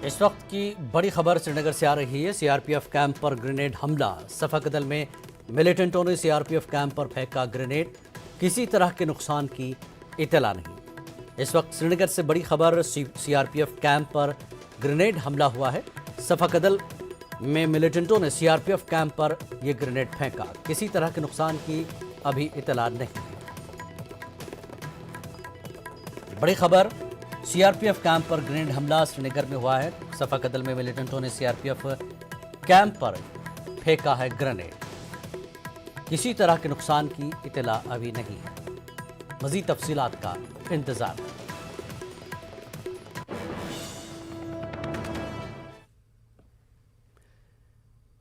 इस वक्त की बड़ी खबर श्रीनगर से आ रही है। सीआरपीएफ कैंप पर ग्रेनेड हमला। सफाकदल में मिलिटेंटों ने सीआरपीएफ कैंप पर फेंका ग्रेनेड। किसी तरह के नुकसान की इतला नहीं। इस वक्त श्रीनगर से बड़ी खबर, सीआरपीएफ कैंप पर ग्रेनेड हमला हुआ है। सफाकदल में मिलिटेंटों ने सीआरपीएफ कैंप पर यह ग्रेनेड फेंका। किसी तरह के नुकसान की अभी इतला नहीं है। बड़ी खबर, सीआरपीएफ कैंप पर ग्रेनेड हमला श्रीनगर में हुआ है। सफाकदल में मिलिटेंटों ने सीआरपीएफ कैंप पर फेंका है ग्रेनेड। किसी तरह के नुकसान की इतला अभी नहीं है। मजीद तफसीलात का इंतजार है।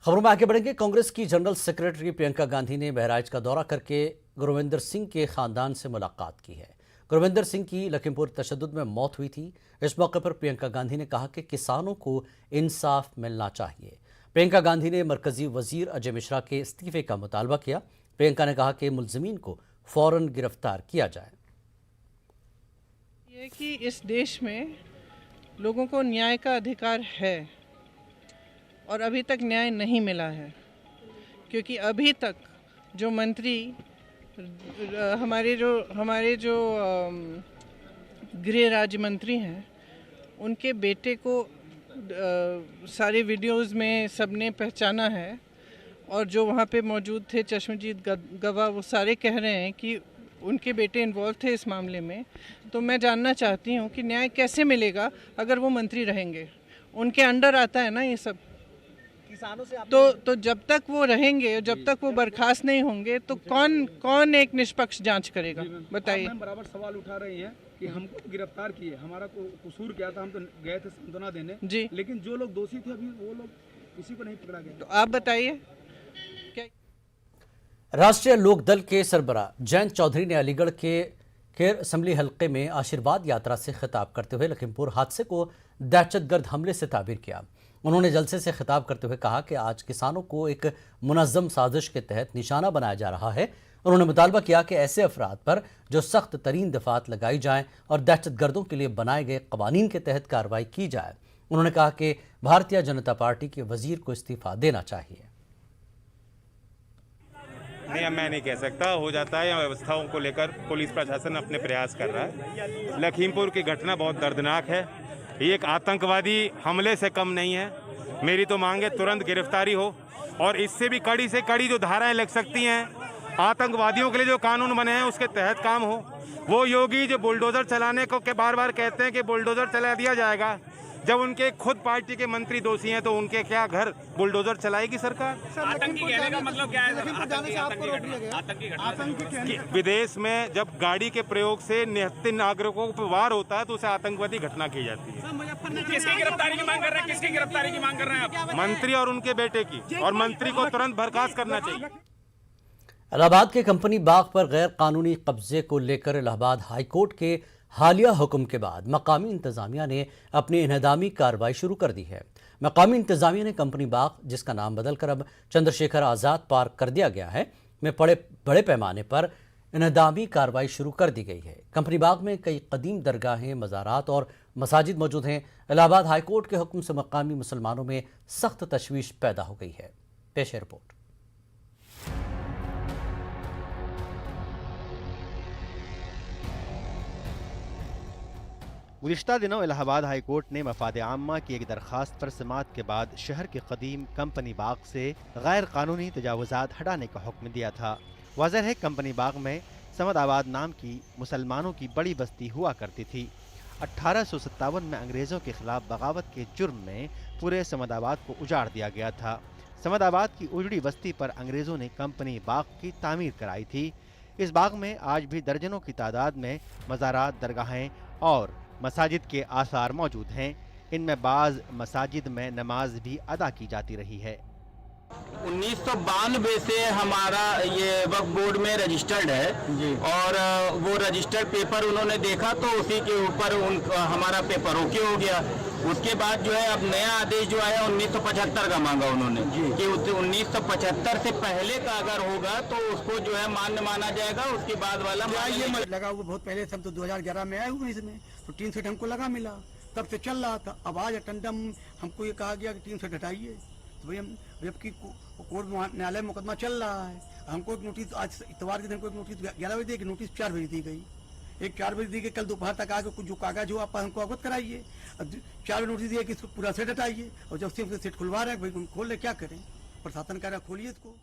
खबरों में आगे बढ़ेंगे। कांग्रेस की जनरल सेक्रेटरी प्रियंका गांधी ने बहराइच का दौरा करके गुरविंदर सिंह के खानदान से मुलाकात की है। गुरविंदर सिंह की लखीमपुर तशद्दुद में मौत हुई थी। इस मौके पर प्रियंका गांधी ने कहा कि किसानों को इंसाफ मिलना चाहिए। प्रियंका गांधी ने मरकजी वजीर अजय मिश्रा के इस्तीफे का मुतालबा किया। प्रियंका ने कहा कि मुलजिमीन को फौरन गिरफ्तार किया जाए। ये कि इस देश में लोगों को न्याय का अधिकार है और अभी तक न्याय नहीं मिला है, क्योंकि अभी तक जो मंत्री हमारे जो गृह राज्य मंत्री हैं, उनके बेटे को सारे वीडियोस में सबने पहचाना है और जो वहाँ पे मौजूद थे चश्मदीद गवाह, वो सारे कह रहे हैं कि उनके बेटे इन्वॉल्व थे इस मामले में। तो मैं जानना चाहती हूँ कि न्याय कैसे मिलेगा अगर वो मंत्री रहेंगे, उनके अंडर आता है ना ये सब। किसानों से तो जब तक वो रहेंगे, जब तक वो बर्खास्त नहीं होंगे, तो कौन एक निष्पक्ष जांच करेगा, बताइए। बराबर सवाल उठा रही हैं कि हमको गिरफ्तार किए, हमारा कसूर क्या था, हम तो गए थे सांत्वना देने जी, लेकिन जो लोग दोषी थे अभी वो लोग किसी को नहीं पकड़ा गया। तो आप बताइए। राष्ट्रीय लोकदल के सरबराह जयंत चौधरी ने अलीगढ़ के खेर असम्बली हल्के में आशीर्वाद यात्रा से खिताब करते हुए लखीमपुर हादसे को दहशतगर्द हमले से ताबीर किया। उन्होंने जलसे से खिताब करते हुए कहा कि आज किसानों को एक मुनज़्ज़म साजिश के तहत निशाना बनाया जा रहा है। उन्होंने मुतालबा किया कि ऐसे अफराद पर जो सख्त तरीन दफात लगाई जाएं और दहशतगर्दों के लिए बनाए गए कवानीन के तहत कार्रवाई की जाए। उन्होंने कहा कि भारतीय जनता पार्टी के वजीर को इस्तीफा देना चाहिए। नहीं, मैं नहीं कह सकता, हो जाता है। व्यवस्थाओं को लेकर पुलिस प्रशासन अपने प्रयास कर रहा है। लखीमपुर की घटना बहुत दर्दनाक है। ये एक आतंकवादी हमले से कम नहीं है। मेरी तो मांग है तुरंत गिरफ्तारी हो और इससे भी कड़ी से कड़ी जो धाराएं लग सकती हैं, आतंकवादियों के लिए जो कानून बने हैं उसके तहत काम हो। वो योगी जो बुलडोजर चलाने को के बार बार कहते हैं कि बुलडोजर चला दिया जाएगा, जब उनके खुद पार्टी के मंत्री दोषी हैं तो उनके क्या घर बुलडोजर चलाएगी सरकार? आतंकी कहने का मतलब क्या है? विदेश में जब गाड़ी के प्रयोग से निहत्थे नागरिकों पर वार होता है तो उसे आतंकवादी घटना की जाती है। किसकी गिरफ्तारी की मांग कर रहे हैं? किसकी गिरफ्तारी की मांग कर रहे हैं आप? मंत्री और उनके बेटे की, और मंत्री को तुरंत बर्खास्त करना चाहिए। इलाहाबाद के कंपनी बाग पर गैर कानूनी कब्जे को लेकर इलाहाबाद हाईकोर्ट के हालिया हुक्म के बाद मकामी इंतजामिया ने अपनी इन्हदामी कार्रवाई शुरू कर दी है। मकामी इंतजामिया ने कंपनी बाग, जिसका नाम बदलकर अब चंद्रशेखर आज़ाद पार्क कर दिया गया है, में बड़े पैमाने पर इन्हदामी कार्रवाई शुरू कर दी गई है। कंपनी बाग में कई कदीम दरगाहें, मज़ारात और मसाजिद मौजूद हैं। इलाहाबाद हाईकोर्ट के हुक्म से मकामी मुसलमानों में सख्त तशवीश पैदा हो गई है। पेश रिपोर्ट। गुज़िश्ता दिनों इलाहाबाद हाई कोर्ट ने मफाद आम्मा की एक दरख्वास्त पर समाअत के बाद शहर के कदीम कंपनी बाग से गैर कानूनी तजावुज़ात हटाने का हुक्म दिया था। वाज़ेह है कंपनी बाग में समदाबाद नाम की मुसलमानों की बड़ी बस्ती हुआ करती थी। 1857 में अंग्रेज़ों के खिलाफ बगावत के जुर्म में पूरे समदाबाद को उजाड़ दिया गया था। समदाबाद की उजड़ी बस्ती पर अंग्रेज़ों ने कंपनी बाग की तामीर कराई थी। इस बाग में आज भी दर्जनों की तादाद में मज़ारात, दरगाहें और मसाजिद के आसार मौजूद हैं। इनमें बाज़ मसाजिद में नमाज भी अदा की जाती रही है। 1992 से हमारा ये वक्फ बोर्ड में रजिस्टर्ड है जी। और वो रजिस्टर्ड पेपर उन्होंने देखा तो उसी के ऊपर हमारा पेपर ओके हो गया। उसके बाद जो है अब नया आदेश जो आया 1975 का मांगा उन्होंने कि 1975 से पहले का अगर होगा तो उसको जो है मान्य माना जाएगा। उसके बाद वाला ये लगा वो बहुत पहले, सब तो 2011 में आए हुए इसमें, तो 3 सेट हमको लगा मिला, तब से चल रहा था। अब आज अटेंडम हमको ये कहा गया कि टीम से हटाइए, तो भाई हम जबकि कोर्ट न्यायालय मुकदमा चल रहा है, हमको एक नोटिस आज इतवार के दिन को एक नोटिस 11 बजे दी, नोटिस 4 बजे दी गई, एक 4 बजे दी गई, कल दोपहर तक आके कुछ जो कागज हो आप हमको अवगत कराइए। अब 4 बजे नोटिस दिया कि इसको पूरा सेट हटाइए, और जब से सेट खुलवा रहे हैं भाई खोल ले, क्या करें, प्रशासन कह रहा है खोलिए इसको।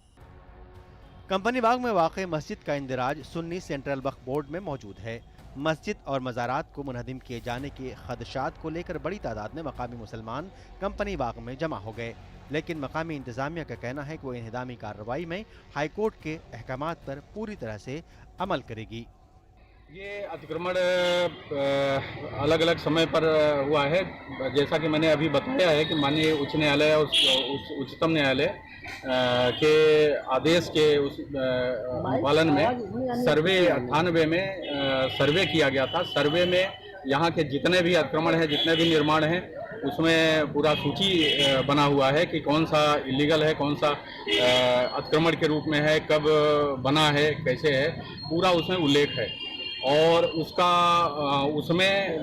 कंपनी बाग में वाक़ मस्जिद का इंदिराज सुन्नी सेंट्रल वक्फ बोर्ड में मौजूद है। मस्जिद और मज़ारात को मुनहदिम किए जाने के खदशात को लेकर बड़ी तादाद में मकामी मुसलमान कंपनी बाग में जमा हो गए, लेकिन मकामी इंतज़ामिया का कहना है कि वो इन्हदामी कार्रवाई में हाई कोर्ट के अहकामात पर पूरी तरह से अमल करेगी। ये अतिक्रमण अलग अलग समय पर हुआ है, जैसा कि मैंने अभी बताया है कि माननीय उच्च न्यायालय और उच्चतम न्यायालय के आदेश के उस पालन में सर्वे 98 में सर्वे किया गया था। सर्वे में यहाँ के जितने भी अतिक्रमण हैं, जितने भी निर्माण हैं, उसमें पूरा सूची बना हुआ है कि कौन सा इलीगल है, कौन सा अतिक्रमण के रूप में है, कब बना है, कैसे है, पूरा उसमें उल्लेख है और उसमें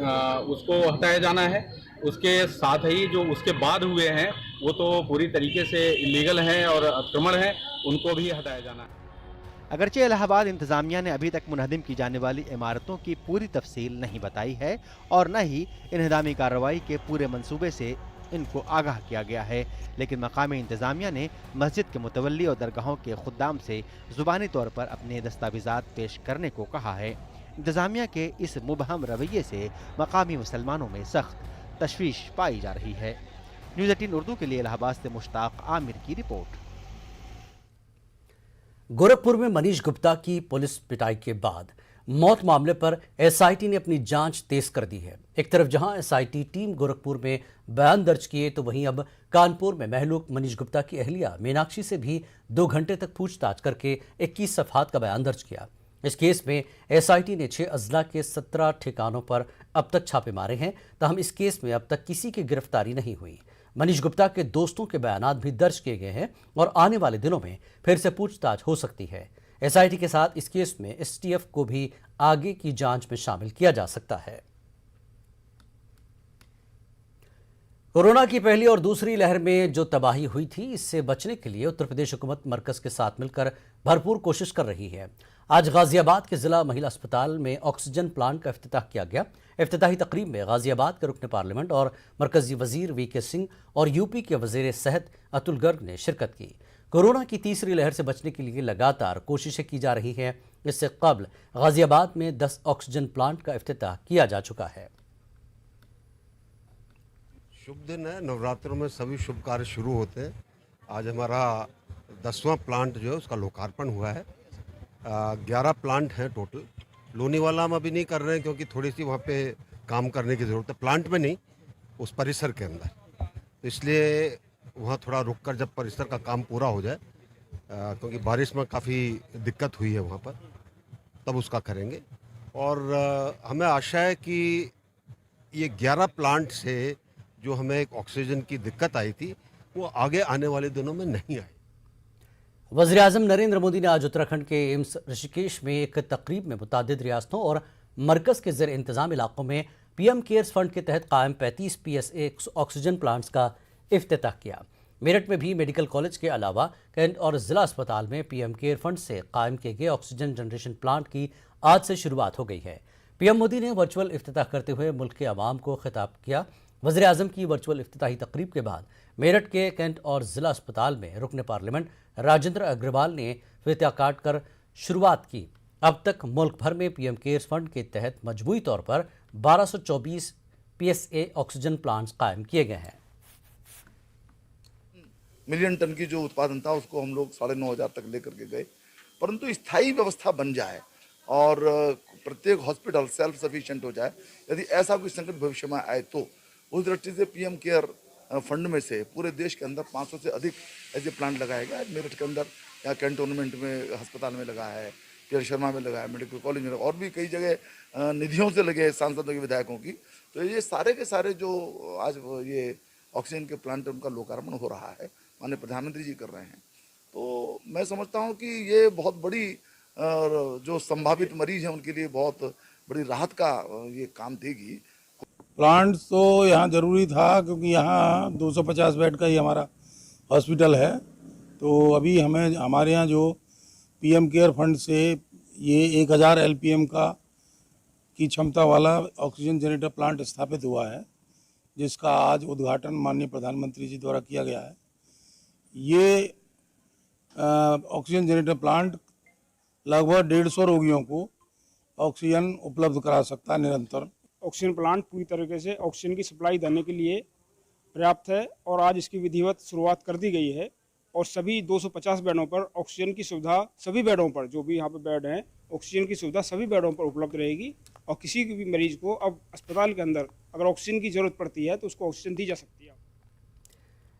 उसको हटाया जाना है। उसके साथ ही जो उसके बाद हुए हैं वो तो पूरी तरीके से इलीगल हैं और अतिक्रमण हैं, उनको भी हटाया जाना है। अगरचे इलाहाबाद इंतज़ामिया ने अभी तक मुनहदिम की जाने वाली इमारतों की पूरी तफसील नहीं बताई है और न ही इन्हदामी कार्रवाई के पूरे मंसूबे से इनको आगाह किया गया है, लेकिन मकामी इंतज़ामिया ने मस्जिद के मुतवल्ली और दरगाहों के खुद्दाम से ज़ुबानी तौर पर अपने दस्तावेज़ात पेश करने को कहा है। इंतज़ामिया के इस मुबहम रवैये से मकामी मुसलमानों में सख्त तशवीश पाई जा रही है। न्यूज़ 18 उर्दू के लिए इलाहाबाद से मुश्ताक आमिर की रिपोर्ट। गोरखपुर में मनीष गुप्ता की पुलिस पिटाई के बाद मौत मामले पर एसआईटी ने अपनी जांच तेज कर दी है। एक तरफ जहां एसआईटी टीम गोरखपुर में बयान दर्ज किए, तो वहीं अब कानपुर में महलूक मनीष गुप्ता की अहलिया मीनाक्षी से भी 2 घंटे तक पूछताछ करके 21 सफ़हात का बयान दर्ज किया। इस केस में एसआईटी ने 6 अजला के 17 ठिकानों पर अब तक छापे मारे हैं, ताहम इस केस में अब तक किसी की गिरफ्तारी नहीं हुई। मनीष गुप्ता के दोस्तों के बयानात भी दर्ज किए गए हैं और आने वाले दिनों में फिर से पूछताछ हो सकती है। एसआईटी के साथ इस केस में एसटीएफ को भी आगे की जांच में शामिल किया जा सकता है। कोरोना की पहली और दूसरी लहर में जो तबाही हुई थी, इससे बचने के लिए उत्तर प्रदेश हुकूमत मरकज के साथ मिलकर भरपूर कोशिश कर रही है। आज गाजियाबाद के जिला महिला अस्पताल में ऑक्सीजन प्लांट का इफ्तिताह किया गया। इफ्तिताही तकरीब में गाजियाबाद के रुकन पार्लियामेंट और मरकजी वजीर वीके सिंह और यूपी के वजीर सेहत अतुल गर्ग ने शिरकत की। कोरोना की तीसरी लहर से बचने के लिए लगातार कोशिशें की जा रही हैं। इससे कबल गाजियाबाद में 10 ऑक्सीजन प्लांट का इफ्तिताह किया जा चुका है। शुभ दिन है, नवरात्रों में सभी शुभ कार्य शुरू होते हैं। आज हमारा 10वां प्लांट जो है उसका लोकार्पण हुआ है। 11 प्लांट हैं टोटल। लोनीवाला हम अभी नहीं कर रहे हैं क्योंकि थोड़ी सी वहाँ पे काम करने की ज़रूरत है, प्लांट में नहीं, उस परिसर के अंदर। तो इसलिए वहाँ थोड़ा रुककर जब परिसर का काम पूरा हो जाए, क्योंकि बारिश में काफ़ी दिक्कत हुई है वहाँ पर, तब उसका करेंगे। और हमें आशा है कि ये 11 प्लांट से जो हमें एक ऑक्सीजन की दिक्कत आई थी, वो आगे आने वाले दिनों में नहीं आई। वज़ीर आज़म नरेंद्र मोदी ने आज उत्तराखंड के एम्स ऋषिकेश में एक तकरीब में मुतादिद रियासतों और मरकज़ के ज़ेर इंतज़ाम इलाकों में पीएम केयर्स फंड के तहत कायम 35 PSA ऑक्सीजन प्लांट्स का इफ्तिताह किया। मेरठ में भी मेडिकल कॉलेज के अलावा कैंट और ज़िला अस्पताल में पीएम केयर फंड से कायम किए गए ऑक्सीजन जनरेशन प्लांट की आज से शुरुआत हो गई है। पीएम मोदी ने वर्चुअल इफ्तिताह करते हुए मुल्क के अवाम को खिताब किया। वज़ीर आज़म की वर्चुअल इफ्तिताही तकरीब के बाद मेरठ के कैंट और ज़िला अस्पताल में रुकन पार्लियामेंट राजेंद्र अग्रवाल ने फतह काट कर शुरुआत की। अब तक मुल्क भर में पीएम केयर्स फंड के तहत मजमूई तौर पर 1224 PSA ऑक्सीजन प्लांट्स कायम किए गए हैं। मिलियन टन की जो उत्पादन था उसको हम लोग 9,500 तक लेकर के गए, परंतु स्थायी व्यवस्था बन जाए और प्रत्येक हॉस्पिटल सेल्फ सफिशिएंट हो जाए। यदि ऐसा कोई संकट भविष्य में आए तो उस दृष्टि से पीएम केयर फंड में से पूरे देश के अंदर 500 से अधिक ऐसे प्लांट लगाए गए। मेरठ के अंदर या कैंटोनमेंट में अस्पताल में लगा है, पीएल शर्मा में लगा है, मेडिकल कॉलेज में लगा, और भी कई जगह निधियों से लगे सांसदों के विधायकों की। तो ये सारे के सारे जो आज ये ऑक्सीजन के प्लांट उनका लोकार्पण हो रहा है, माननीय प्रधानमंत्री जी कर रहे हैं। तो मैं समझता हूँ कि ये बहुत बड़ी जो संभावित मरीज हैं उनके लिए बहुत बड़ी राहत का ये काम देगी। प्लांट तो यहाँ ज़रूरी था क्योंकि यहाँ 250 बेड का ही हमारा हॉस्पिटल है। तो अभी हमें हमारे यहाँ जो पीएम केयर फंड से ये 1000 LPM की क्षमता वाला ऑक्सीजन जनरेटर प्लांट स्थापित हुआ है, जिसका आज उद्घाटन माननीय प्रधानमंत्री जी द्वारा किया गया है। ये ऑक्सीजन जनरेटर प्लांट लगभग 150 रोगियों को ऑक्सीजन उपलब्ध करा सकता है निरंतर। ऑक्सीजन प्लांट पूरी तरीके से ऑक्सीजन की सप्लाई देने के लिए पर्याप्त है और आज इसकी विधिवत शुरुआत कर दी गई है और सभी 250 बेडों पर ऑक्सीजन की सुविधा, सभी बेडों पर जो भी यहाँ पे बेड हैं, ऑक्सीजन की सुविधा सभी बेडों पर उपलब्ध रहेगी और किसी भी मरीज को अब अस्पताल के अंदर अगर ऑक्सीजन की जरूरत पड़ती है तो उसको ऑक्सीजन दी जा सकती है।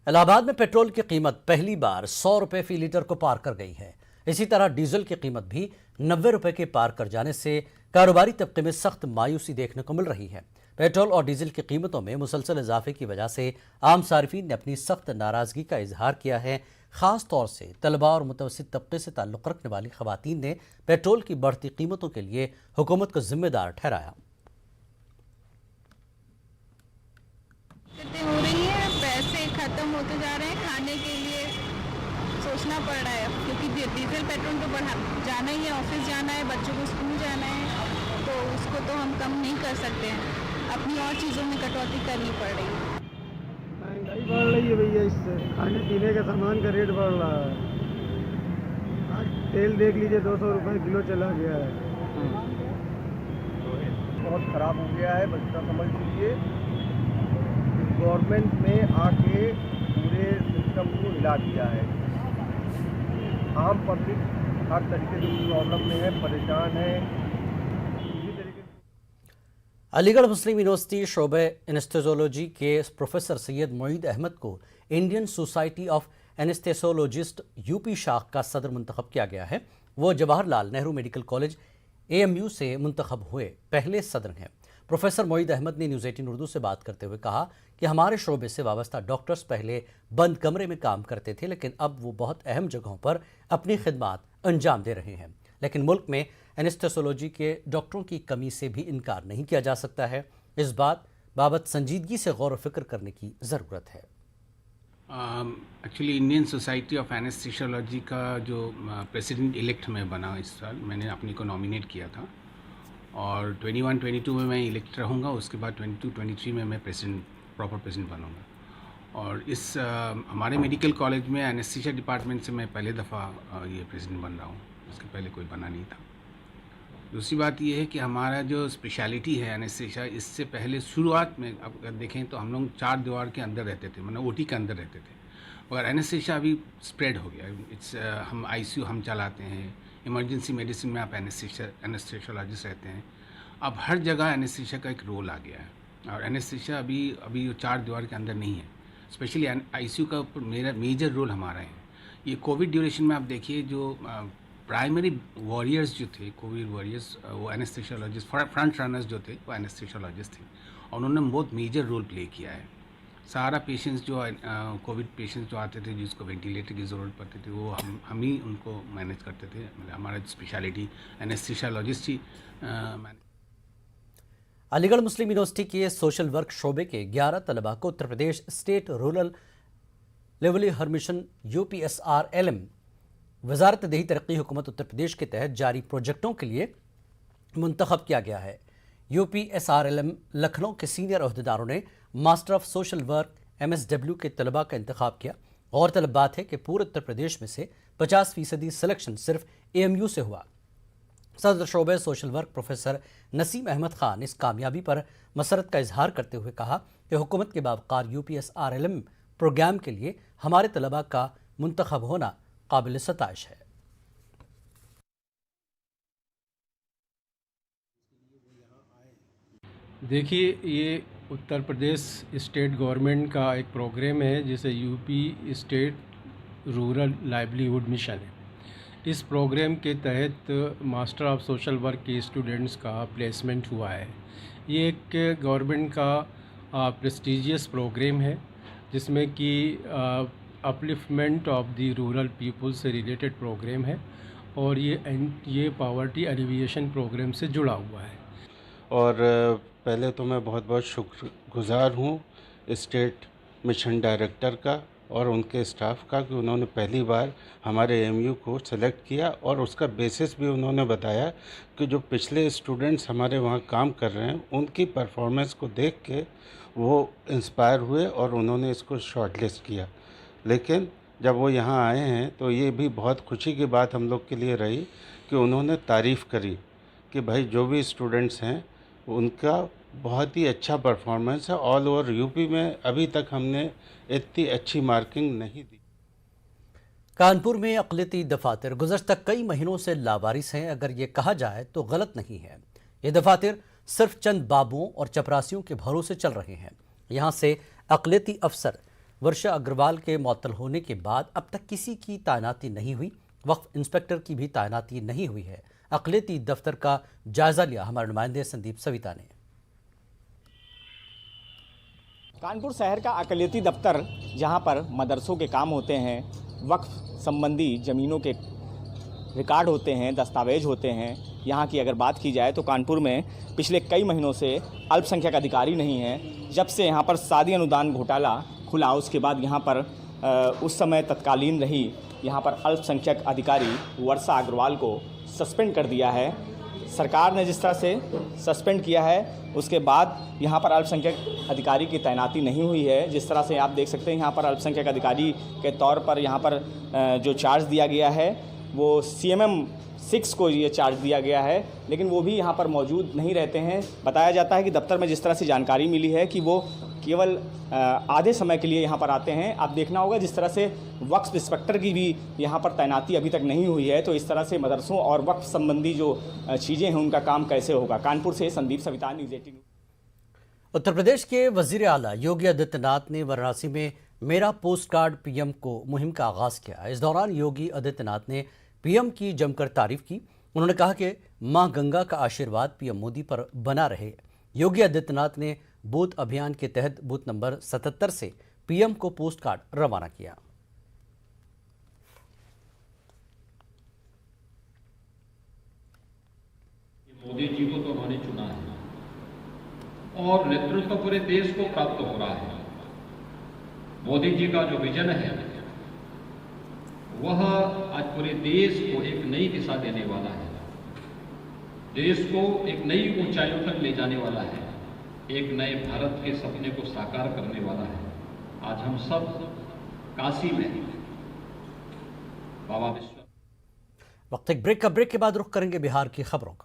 इलाहाबाद में पेट्रोल की कीमत पहली बार 100 रुपये फी लीटर को पार कर गई है। इसी तरह डीजल की कीमत भी 90 रुपये के पार कर जाने से कारोबारी तबके में सख्त मायूसी देखने को मिल रही है। पेट्रोल और डीजल की कीमतों में मुसलसल इजाफे की वजह से आम सार्फिन ने अपनी सख्त नाराजगी का इजहार किया है। खास तौर से तलबा और मुतवस्सित तबके से ताल्लुक़ रखने वाली खवातीन ने पेट्रोल की बढ़ती कीमतों के लिए हुकूमत को जिम्मेदार ठहराया। हो रही है, पैसे खत्म होते जा रहे हैं, खाने के लिए सोचना पड़ रहा है क्योंकि डीजल पेट्रोल तो बढ़ा जाना ही है, ऑफिस जाना है, बच्चों को स्कूल जाना है, तो उसको तो हम कम नहीं कर सकते हैं, अपनी और चीज़ों में कटौती करनी पड़ रही है। महंगाई बढ़ रही है भैया, इससे खाने पीने का सामान का रेट बढ़ रहा है। आज तेल देख लीजिए 200 रुपये किलो चला गया है। बहुत ख़राब हो गया है, बच्चा समझ लीजिए गवर्नमेंट में आके पूरे सिस्टम को हिला दिया है। आम पब्लिक हर तरीके से प्रॉब्लम में है, परेशान है। अलीगढ़ मुस्लिम यूनिवर्सिटी शोबे एनेस्थेसियोलॉजी के प्रोफेसर सैयद मोईद अहमद को Indian society of anaesthesiologist UP शाख का सदर मुंतखब किया गया है। वो Jawaharlal Nehru medical college AMU से मुंतखब हुए पहले सदर हैं। प्रोफेसर मोईद अहमद ने न्यूज़ 18 उर्दू से बात करते हुए कहा कि हमारे शोबे से वाबस्ता डॉक्टर्स पहले बंद कमरे में काम करते थे, लेकिन अब वो बहुत अहम जगहों पर अपनी खिदमात अंजाम दे रहे हैं। लेकिन मुल्क में एनेस्थेसियोलॉजी के डॉक्टरों की कमी से भी इनकार नहीं किया जा सकता है। इस बात बाबत संजीदगी से गौर व फिक्र करने की ज़रूरत है। Actually Indian society of anaesthesiology का जो प्रेसिडेंट इलेक्ट में बना इस साल, मैंने अपने को नॉमिनेट किया था और 21-22 में मैं इलेक्ट रहूँगा, उसके बाद 22-23 में मैं प्रॉपर प्रेसिडेंट बनूँगा। और इस हमारे मेडिकल कॉलेज में एनेस्थीसिया डिपार्टमेंट से मैं पहले दफ़ा ये प्रेसिडेंट बन रहा हूँ, उसके पहले कोई बना नहीं था। दूसरी बात ये है कि हमारा जो स्पेशलिटी है एनेस्थीसिया, इससे पहले शुरुआत में अब अगर देखें तो हम लोग 4 दीवार के अंदर रहते थे, मतलब OT के अंदर रहते थे, मगर एनेस्थीसिया अभी स्प्रेड हो गया। हम ICU हम चलाते हैं, इमरजेंसी मेडिसिन में आप एनेस्थेसियोलॉजिस्ट रहते हैं। अब हर जगह एनेस्थीसिया का एक रोल आ गया है और एनेस्थीसिया अभी 4 दीवार के अंदर नहीं है। स्पेशली ICU का ऊपर मेजर रोल हमारा है। ये कोविड ड्यूरेशन में आप देखिए जो प्राइमरी वॉरियर्स जो थे, कोविड वॉरियर्स, वो एनेस्थेसियोलॉजिस्ट, फ्रंट रनर्स जो थे वो एनेस्थेसियोलॉजिस्ट थे और उन्होंने बहुत मेजर रोल प्ले किया है। सारा पेशेंट्स जो कोविड पेशेंट्स जो आते थे जिसको वेंटिलेटर की ज़रूरत पड़ती थी, वो हम ही उनको मैनेज करते थे। मतलब हमारा स्पेशलिटी एनेस्थेसियोलॉजिस्ट ही अलीगढ़ मुस्लिम यूनिवर्सिटी के सोशल वर्क शोबे के 11 तलबा को Uttar Pradesh State Rural Livelihood Mission UPSRLM वजारत देही तरक्की हुकूमत उत्तर प्रदेश के तहत जारी प्रोजेक्टों के लिए मुंतखब किया गया है। UPSRLM लखनऊ के सीनियर अहदेदारों ने master of social work MSW के तलबा का इंतखाब किया। गौरतलब बात है कि पूरे उत्तर प्रदेश में से 50% सिलेक्शन सिर्फ AMU से हुआ। सदर शोबे social work professor Naseem Ahmad Khan इस कामयाबी पर मसरत का इजहार करते हुए कहा कि हुकूमत के बावकार UPSRLM प्रोग्राम के लिए हमारे तलबा का मुंतखब होना काबिल सताइश है। देखिए, ये उत्तर प्रदेश स्टेट गवर्नमेंट का एक प्रोग्राम है जिसे UP state rural livelihood mission है। इस प्रोग्राम के तहत मास्टर ऑफ सोशल वर्क के स्टूडेंट्स का प्लेसमेंट हुआ है। ये एक गवर्नमेंट का प्रेस्टिजियस प्रोग्राम है जिसमें कि upliftment of the rural people से रिलेटेड प्रोग्राम है और ये पॉवर्टी एलिविएशन प्रोग्राम से जुड़ा हुआ है। और पहले तो मैं बहुत बहुत शुक्रगुजार हूँ स्टेट मिशन डायरेक्टर का और उनके स्टाफ का कि उन्होंने पहली बार हमारे एमयू को सेलेक्ट किया और उसका बेसिस भी उन्होंने बताया कि जो पिछले स्टूडेंट्स हमारे वहाँ काम कर रहे हैं उनकी परफॉर्मेंस को देख के वो इंस्पायर हुए और उन्होंने इसको शॉर्टलिस्ट किया। लेकिन जब वो यहाँ आए हैं तो ये भी बहुत खुशी की बात हम लोग के लिए रही कि उन्होंने तारीफ़ करी कि भाई जो भी स्टूडेंट्स हैं उनका बहुत ही अच्छा परफॉर्मेंस है। ऑल ओवर यूपी में अभी तक हमने इतनी अच्छी मार्किंग नहीं दी। कानपुर में अक़लियती दफातर गुज़श्ता कई महीनों से लावारिस हैं, अगर ये कहा जाए तो गलत नहीं है। ये दफातर सिर्फ चंद बाबुओं और चपरासियों के भरोसे चल रहे हैं। यहाँ से अक़लियती अफसर वर्षा अग्रवाल के मुअत्तल होने के बाद अब तक किसी की तैनाती नहीं हुई। वक्फ इंस्पेक्टर की भी तैनाती नहीं हुई है। अक़लियती दफ्तर का जायजा लिया हमारे नुमाइंदे संदीप सविता ने। कानपुर शहर का अक़लियती दफ्तर जहां पर मदरसों के काम होते हैं, वक्फ संबंधी ज़मीनों के रिकॉर्ड होते हैं, दस्तावेज होते हैं। यहां की अगर बात की जाए तो कानपुर में पिछले कई महीनों से अल्पसंख्यक अधिकारी नहीं हैं। जब से यहां पर शादी अनुदान घोटाला खुला उसके बाद यहां पर उस समय तत्कालीन रही यहां पर अल्पसंख्यक अधिकारी वर्षा अग्रवाल को सस्पेंड कर दिया है। सरकार ने जिस तरह से सस्पेंड किया है उसके बाद यहाँ पर अल्पसंख्यक अधिकारी की तैनाती नहीं हुई है। जिस तरह से आप देख सकते हैं यहाँ पर अल्पसंख्यक अधिकारी के तौर पर यहाँ पर जो चार्ज दिया गया है वो CMM 6 को ये चार्ज दिया गया है, लेकिन वो भी यहाँ पर मौजूद नहीं रहते हैं। बताया जाता है कि दफ्तर में जिस तरह से जानकारी मिली है कि वो केवल आधे समय के लिए यहाँ पर आते हैं। अब देखना होगा जिस तरह से वक्फ इंस्पेक्टर की भी यहाँ पर तैनाती अभी तक नहीं हुई है तो इस तरह से मदरसों और वक्फ संबंधी जो चीज़ें हैं उनका काम कैसे होगा। कानपुर से संदीप सविता, न्यूज़ 18। उत्तर प्रदेश के वजीर आला योगी आदित्यनाथ ने वाराणसी में मेरा पोस्ट कार्ड PM को मुहिम का आगाज़ किया। इस दौरान योगी आदित्यनाथ ने PM की जमकर तारीफ की। उन्होंने कहा कि मां गंगा का आशीर्वाद PM मोदी पर बना रहे। योगी आदित्यनाथ ने बूथ अभियान के तहत बूथ नंबर 77 से PM को पोस्ट कार्ड रवाना किया। मोदी जी को तो उन्होंने चुना है और नेतृत्व तो पूरे देश को प्राप्त हो रहा है। मोदी जी का जो विजन है वह आज पूरे देश को एक नई दिशा देने वाला है, देश को एक नई ऊंचाइयों तक ले जाने वाला है, एक नए भारत के सपने को साकार करने वाला है। आज हम सब काशी में बाबा विश्व। वक्त एक ब्रेक के बाद रुख करेंगे बिहार की खबरों का।